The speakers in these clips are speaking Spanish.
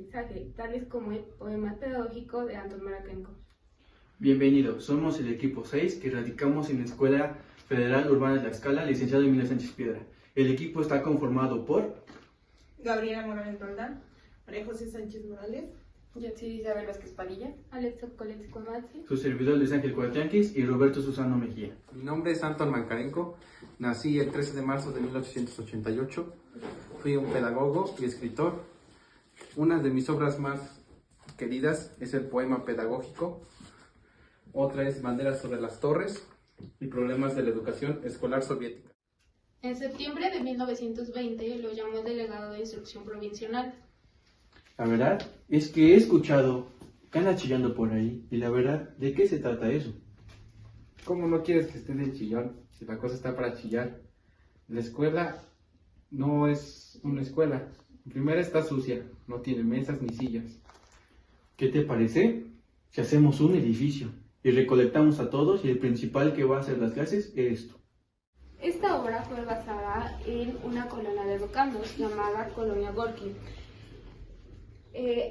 aprendizaje, tales como el poema pedagógico de Anton Marakenko. Bienvenidos, somos el equipo 6 que radicamos en la Escuela Federal Urbana de Tlaxcala, licenciado Emilio Sánchez Piedra. El equipo está conformado por Gabriela Morales Roldán, María José Sánchez Morales, Yatsiri Isabel Vázquez Padilla, Alexa Coletz Cuamatzi, su servidor Luis Ángel Cuatianquis y Roberto Susano Mejía. Mi nombre es Anton Makarenko, nací el 13 de marzo de 1888, fui un pedagogo y escritor. Una de mis obras más queridas es el poema pedagógico, otra es Banderas sobre las torres y Problemas de la educación escolar soviética. En septiembre de 1920 lo llamó delegado de instrucción provincial. La verdad es que he escuchado que anda chillando por ahí, y la verdad, ¿de qué se trata eso? ¿Cómo no quieres que esté de chillón si la cosa está para chillar? La escuela no es una escuela. Primero está sucia, no tiene mesas ni sillas. ¿Qué te parece si hacemos un edificio y recolectamos a todos y el principal que va a hacer las clases es esto? Esta obra fue basada en una colonia de educandos llamada Colonia Gorki.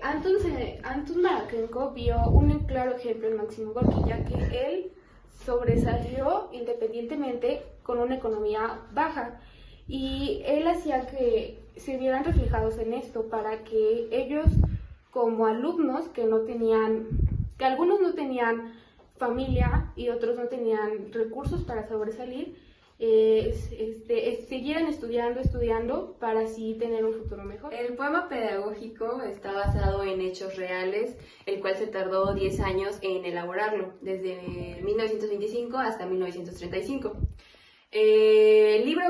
Anton Marakenko vio un claro ejemplo en Máximo Gorki, ya que él sobresalió independientemente con una economía baja, y él hacía que se vieran reflejados en esto para que ellos, como alumnos que algunos no tenían familia y otros no tenían recursos para sobresalir, siguieran estudiando para así tener un futuro mejor. El poema pedagógico está basado en hechos reales, el cual se tardó 10 años en elaborarlo, desde 1925 hasta 1935. El libro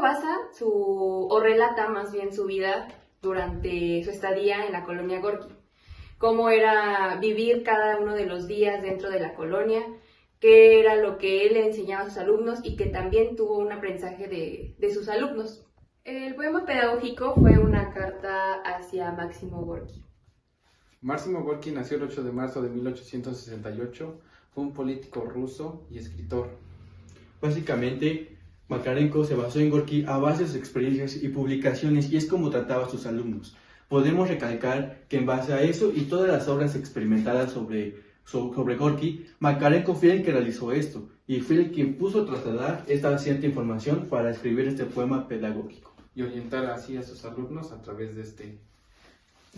relata más bien su vida durante su estadía en la colonia Gorki, cómo era vivir cada uno de los días dentro de la colonia, qué era lo que él le enseñaba a sus alumnos y que también tuvo un aprendizaje de sus alumnos. El poema pedagógico fue una carta hacia Máximo Gorki. Máximo Gorki nació el 8 de marzo de 1868, fue un político ruso y escritor. Básicamente, Makarenko se basó en Gorki a base de sus experiencias y publicaciones, y es como trataba a sus alumnos. Podemos recalcar que en base a eso y todas las obras experimentadas sobre Gorki, Makarenko fue el que realizó esto, y fue el que puso a trasladar esta cierta información para escribir este poema pedagógico. Y orientar así a sus alumnos a través de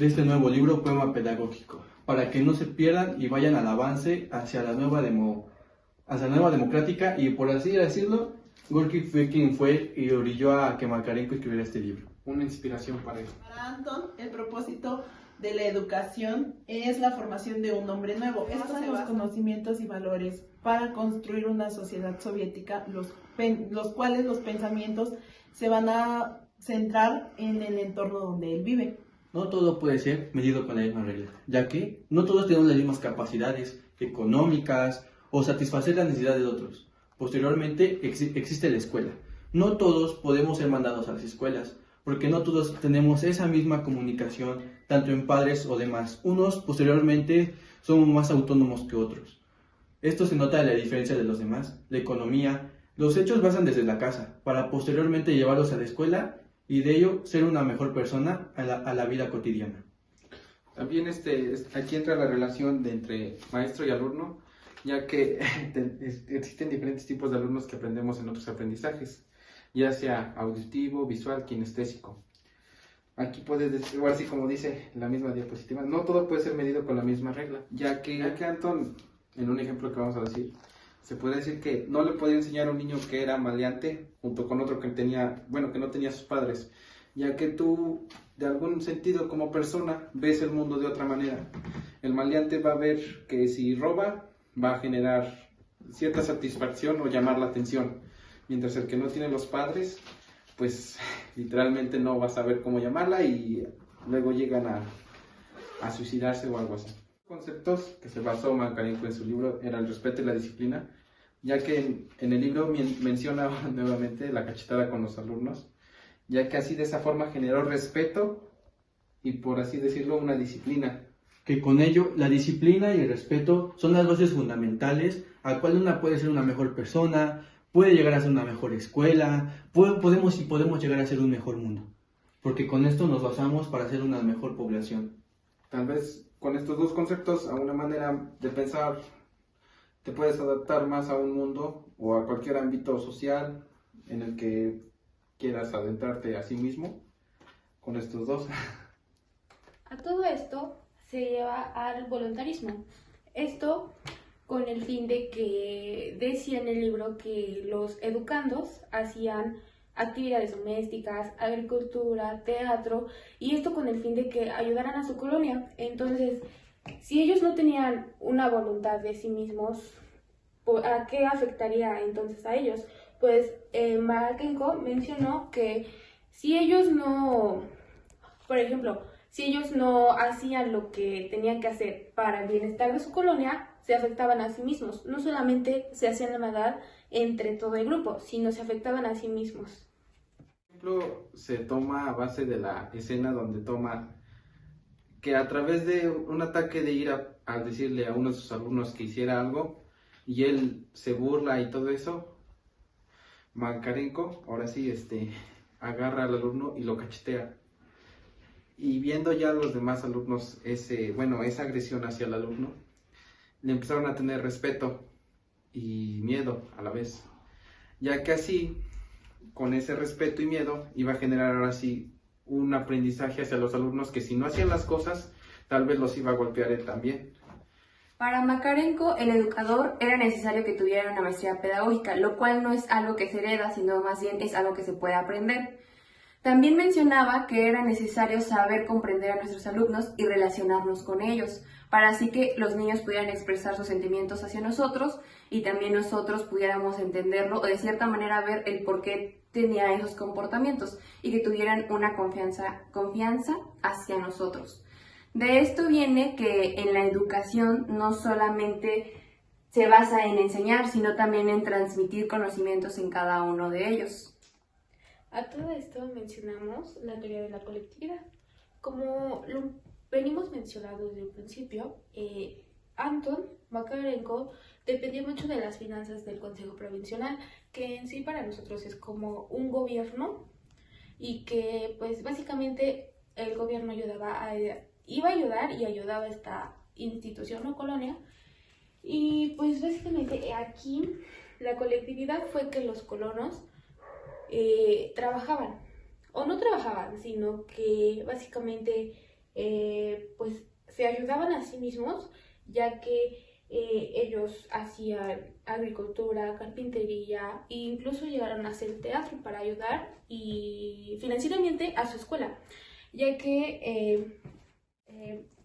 este nuevo libro, Poema Pedagógico, para que no se pierdan y vayan al avance hacia la nueva democrática, y por así decirlo, Gorki fue quien fue y orilló a que Makarenko escribiera este libro. una inspiración para él. Para Anton, el propósito de la educación es la formación de un hombre nuevo. Estos son los conocimientos y valores para construir una sociedad soviética, los cuales los pensamientos se van a centrar en el entorno donde él vive. No todo puede ser medido con la misma regla, ya que no todos tenemos las mismas capacidades económicas o satisfacer las necesidades de otros. Posteriormente existe la escuela. No todos podemos ser mandados a las escuelas, porque no todos tenemos esa misma comunicación, tanto en padres o demás. Unos posteriormente somos más autónomos que otros. Esto se nota en la diferencia de los demás. La economía, los hechos basan desde la casa, para posteriormente llevarlos a la escuela y de ello ser una mejor persona a la vida cotidiana. También aquí entra la relación entre maestro y alumno, ya que existen diferentes tipos de alumnos que aprendemos en otros aprendizajes, ya sea auditivo, visual, kinestésico. Aquí puedes decir, igual así como dice la misma diapositiva, no todo puede ser medido con la misma regla, ya que Anton, en un ejemplo que vamos a decir, se puede decir que no le podía enseñar a un niño que era maleante junto con otro que no tenía sus padres, ya que tú, de algún sentido como persona, ves el mundo de otra manera. El maleante va a ver que si roba, va a generar cierta satisfacción o llamar la atención, mientras el que no tiene los padres, pues literalmente no va a saber cómo llamarla y luego llegan a suicidarse o algo así. Conceptos que se basó Makarenko en su libro era el respeto y la disciplina, ya que en el libro menciona nuevamente la cachetada con los alumnos, ya que así de esa forma generó respeto y, por así decirlo, una disciplina. Que con ello la disciplina y el respeto son las bases fundamentales a cual una puede ser una mejor persona, puede llegar a ser una mejor escuela, podemos llegar a ser un mejor mundo, porque con esto nos basamos para ser una mejor población. Tal vez con estos dos conceptos, a una manera de pensar, te puedes adaptar más a un mundo o a cualquier ámbito social en el que quieras adentrarte a sí mismo con estos dos. A todo esto se lleva al voluntarismo. Esto con el fin de que decía en el libro que los educandos hacían actividades domésticas, agricultura, teatro, y esto con el fin de que ayudaran a su colonia. Entonces, si ellos no tenían una voluntad de sí mismos, ¿a qué afectaría entonces a ellos? Pues Makarenko mencionó que si ellos no, por ejemplo, si ellos no hacían lo que tenían que hacer para el bienestar de su colonia, se afectaban a sí mismos. No solamente se hacían la maldad entre todo el grupo, sino se afectaban a sí mismos. Por ejemplo, se toma a base de la escena donde toma que a través de un ataque de ira al decirle a uno de sus alumnos que hiciera algo y él se burla y todo eso, Makarenko ahora sí agarra al alumno y lo cachetea. Y viendo ya los demás alumnos esa agresión hacia el alumno, le empezaron a tener respeto y miedo a la vez, ya que así, con ese respeto y miedo, iba a generar ahora sí un aprendizaje hacia los alumnos que si no hacían las cosas, tal vez los iba a golpear él también. Para Makarenko, el educador era necesario que tuviera una maestría pedagógica, lo cual no es algo que se hereda, sino más bien es algo que se puede aprender. También mencionaba que era necesario saber comprender a nuestros alumnos y relacionarnos con ellos, para así que los niños pudieran expresar sus sentimientos hacia nosotros y también nosotros pudiéramos entenderlo o de cierta manera ver el por qué tenía esos comportamientos y que tuvieran una confianza hacia nosotros. De esto viene que en la educación no solamente se basa en enseñar, sino también en transmitir conocimientos en cada uno de ellos. A todo esto mencionamos la teoría de la colectividad. Como lo venimos mencionando desde un principio, Anton Makarenko dependía mucho de las finanzas del Consejo Provincial, que en sí para nosotros es como un gobierno y que pues básicamente el gobierno iba a ayudar y ayudaba a esta institución o colonia. Y pues básicamente aquí la colectividad fue que los colonos trabajaban, o no trabajaban, sino que básicamente pues se ayudaban a sí mismos, ya que ellos hacían agricultura, carpintería e incluso llegaron a hacer teatro para ayudar y financieramente a su escuela, ya que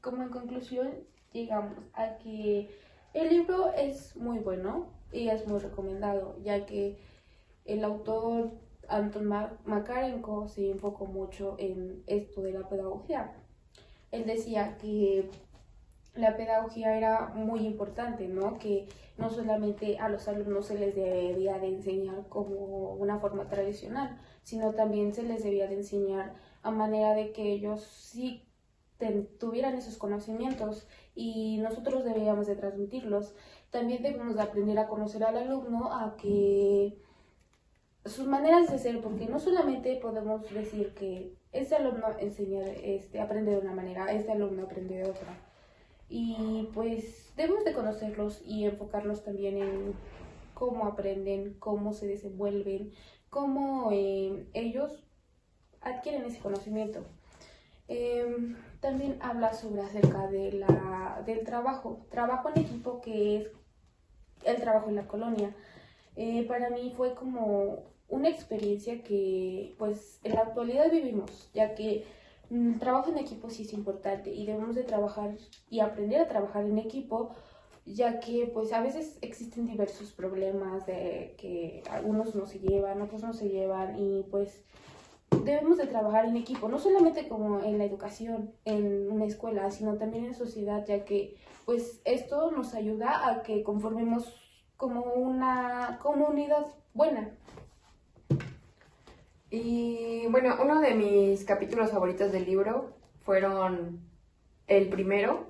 como en conclusión llegamos a que el libro es muy bueno y es muy recomendado, ya que el autor Anton Makarenko se enfocó mucho en esto de la pedagogía. Él decía que la pedagogía era muy importante, ¿no? Que no solamente a los alumnos se les debía de enseñar como una forma tradicional, sino también se les debía de enseñar a manera de que ellos sí tuvieran esos conocimientos y nosotros deberíamos de transmitirlos. También debemos de aprender a conocer al alumno, a que sus maneras de ser, porque no solamente podemos decir que este alumno aprende de una manera, este alumno aprende de otra. Y pues debemos de conocerlos y enfocarlos también en cómo aprenden, cómo se desenvuelven, cómo ellos adquieren ese conocimiento. También habla acerca del trabajo en equipo, que es el trabajo en la colonia. Para mí fue como una experiencia que pues en la actualidad vivimos, ya que el trabajo en equipo sí es importante y debemos de trabajar y aprender a trabajar en equipo, ya que pues a veces existen diversos problemas de que algunos no se llevan, otros no se llevan y pues debemos de trabajar en equipo, no solamente como en la educación, en una escuela, sino también en sociedad, ya que pues esto nos ayuda a que conformemos como una comunidad buena. Y bueno, uno de mis capítulos favoritos del libro fueron el primero,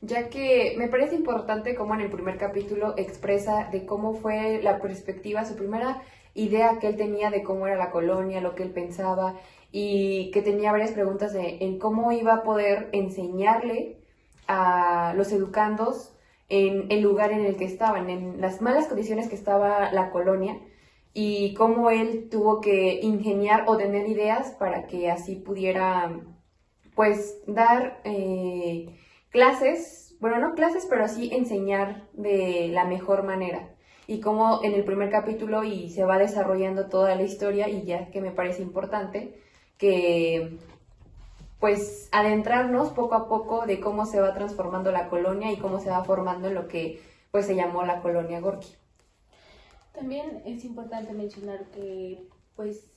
ya que me parece importante cómo en el primer capítulo expresa de cómo fue la perspectiva, su primera idea que él tenía de cómo era la colonia, lo que él pensaba, y que tenía varias preguntas en cómo iba a poder enseñarle a los educandos en el lugar en el que estaban, en las malas condiciones que estaba la colonia, y cómo él tuvo que ingeniar o tener ideas para que así pudiera, pues, dar clases, bueno, no clases, pero así enseñar de la mejor manera. Y cómo en el primer capítulo y se va desarrollando toda la historia, y ya que me parece importante que pues adentrarnos poco a poco de cómo se va transformando la colonia y cómo se va formando en lo que pues se llamó la colonia Gorki. También es importante mencionar que pues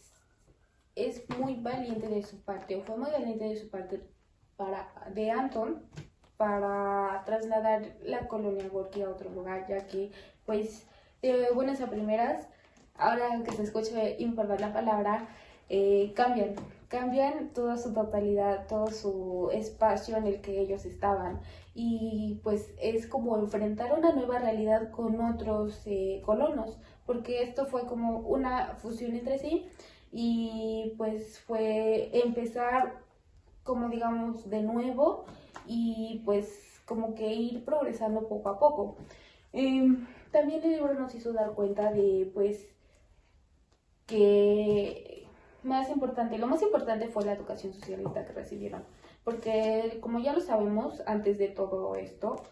es muy valiente de su parte, o fue muy valiente de su parte de Anton para trasladar la colonia Gorki a otro lugar, ya que pues de buenas a primeras, ahora que se escuche informar la palabra, cambian toda su totalidad, todo su espacio en el que ellos estaban, y pues es como enfrentar una nueva realidad con otros colonos, porque esto fue como una fusión entre sí, y pues fue empezar como digamos de nuevo, y pues como que ir progresando poco a poco. También el libro nos hizo dar cuenta de pues que lo más importante fue la educación socialista que recibieron, porque como ya lo sabemos, antes de todo esto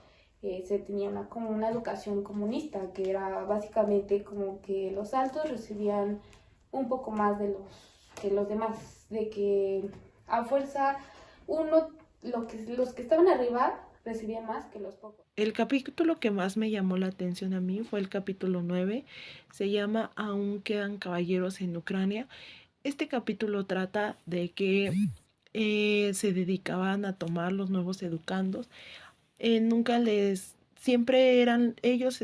se tenía como una educación comunista, que era básicamente como que los altos recibían un poco más de que los demás, de que a fuerza los que estaban arriba recibían más que los pocos. El capítulo que más me llamó la atención a mí fue el capítulo 9, se llama Aún quedan caballeros en Ucrania. Este capítulo trata de que se dedicaban a tomar los nuevos educandos. Siempre ellos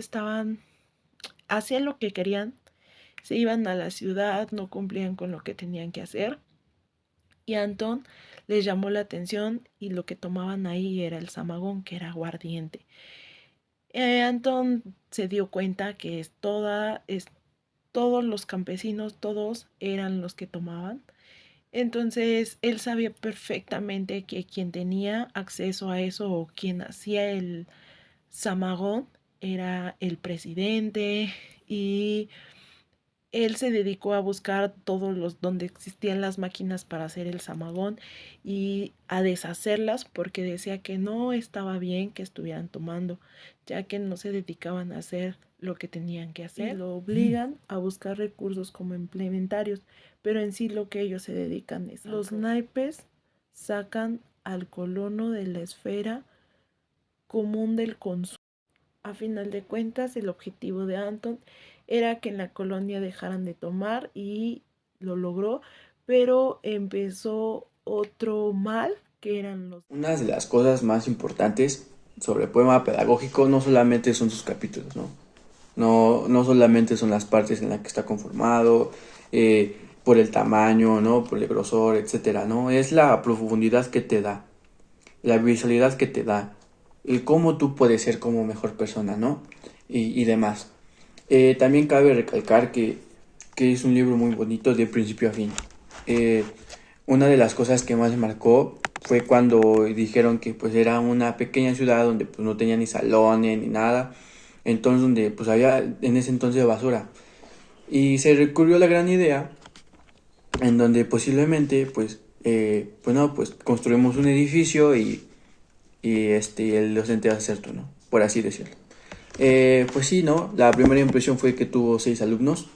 hacían lo que querían, se iban a la ciudad, no cumplían con lo que tenían que hacer. Y Anton les llamó la atención y lo que tomaban ahí era el samagón, que era aguardiente. Anton se dio cuenta que todos los campesinos, todos eran los que tomaban. Entonces él sabía perfectamente que quien tenía acceso a eso o quien hacía el samagón era el presidente, y él se dedicó a buscar donde existían las máquinas para hacer el samagón y a deshacerlas, porque decía que no estaba bien que estuvieran tomando, ya que no se dedicaban a hacer lo que tenían que hacer. Y lo obligan a buscar recursos como implementarios, pero en sí lo que ellos se dedican es los naipes sacan al colono de la esfera común del consumo. A final de cuentas, el objetivo de Anton era que en la colonia dejaran de tomar, y lo logró, pero empezó otro mal, que eran los... Una de las cosas más importantes sobre el poema pedagógico no solamente son sus capítulos, ¿no? No solamente son las partes en las que está conformado, por el tamaño, ¿no? Por el grosor, etcétera, ¿no? Es la profundidad que te da, la visualidad que te da, el cómo tú puedes ser como mejor persona, ¿no? Y demás. También cabe recalcar que es un libro muy bonito de principio a fin. Una de las cosas que más me marcó fue cuando dijeron que pues era una pequeña ciudad donde pues no tenía ni salones ni nada, entonces donde pues había en ese entonces basura, y se recurrió a la gran idea en donde posiblemente pues construimos un edificio y el docente va a hacer todo, ¿no? Por así decirlo. Pues sí, ¿no? La primera impresión fue que tuvo 6 alumnos.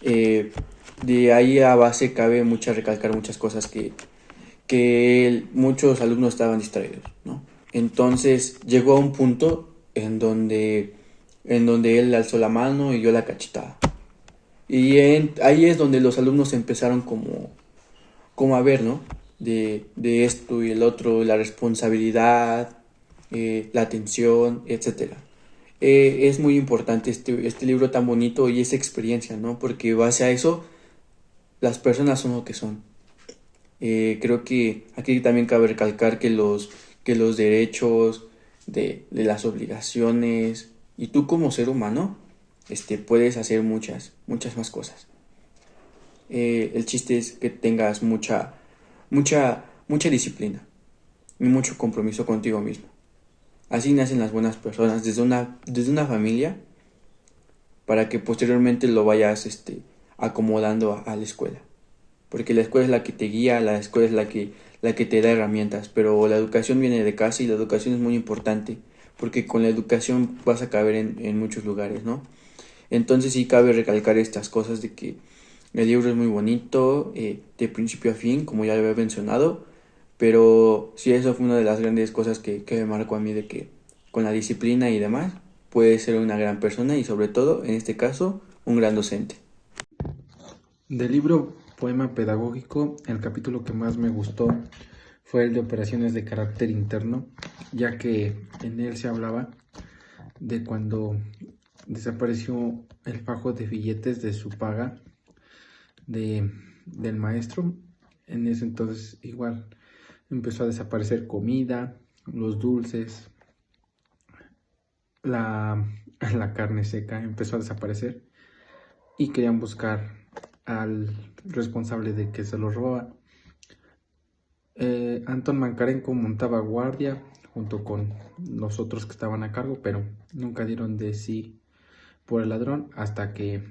De ahí a base cabe recalcar muchas cosas que muchos alumnos estaban distraídos, ¿no? Entonces llegó a un punto en donde él alzó la mano y dio la cachetada. Y ahí es donde los alumnos empezaron como a ver, ¿no? De esto y el otro, la responsabilidad, la atención, etcétera. Es muy importante este libro tan bonito y esa experiencia, ¿no? Porque base a eso, las personas son lo que son. Creo que aquí también cabe recalcar que los derechos, de las obligaciones, y tú como ser humano, puedes hacer muchas más cosas. El chiste es que tengas mucha disciplina y mucho compromiso contigo mismo. Así nacen las buenas personas, desde una familia, para que posteriormente lo vayas acomodando a la escuela. Porque la escuela es la que te guía, la escuela es la que te da herramientas, pero la educación viene de casa y la educación es muy importante, porque con la educación vas a caber en muchos lugares, ¿no? Entonces sí cabe recalcar estas cosas de que el libro es muy bonito, de principio a fin, como ya lo había mencionado, pero sí, eso fue una de las grandes cosas que me marcó a mí, de que con la disciplina y demás puedes ser una gran persona y sobre todo, en este caso, un gran docente. Del libro Poema Pedagógico, el capítulo que más me gustó fue el de operaciones de carácter interno, ya que en él se hablaba de cuando desapareció el fajo de billetes de su paga del maestro. En ese entonces igual empezó a desaparecer comida, los dulces, la carne seca empezó a desaparecer y querían buscar al responsable de que se lo robaba. Anton Mankarenko montaba guardia junto con los otros que estaban a cargo, pero nunca dieron de sí por el ladrón hasta que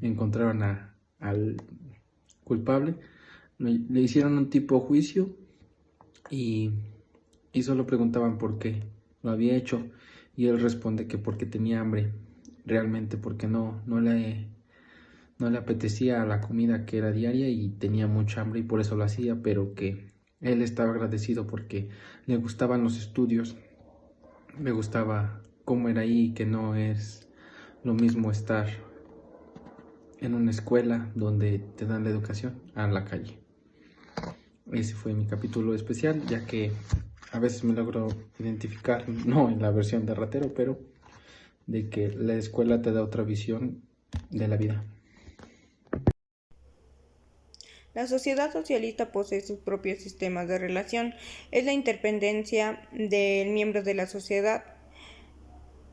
encontraron al culpable. Le hicieron un tipo juicio y solo preguntaban por qué lo había hecho, y él responde que porque tenía hambre, realmente porque no le apetecía la comida que era diaria y tenía mucha hambre y por eso lo hacía, pero que él estaba agradecido porque le gustaban los estudios, le gustaba cómo era ahí, que no es lo mismo estar en una escuela donde te dan la educación a la calle. Ese fue mi capítulo especial, ya que a veces me logro identificar, no en la versión de ratero, pero de que la escuela te da otra visión de la vida. La sociedad socialista posee sus propios sistemas de relación. Es la interdependencia de miembros de la sociedad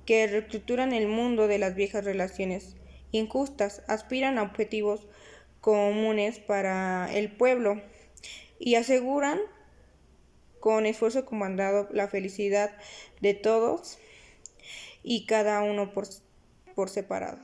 que reestructuran el mundo de las viejas relaciones injustas, aspiran a objetivos comunes para el pueblo y aseguran con esfuerzo comandado la felicidad de todos y cada uno por separado.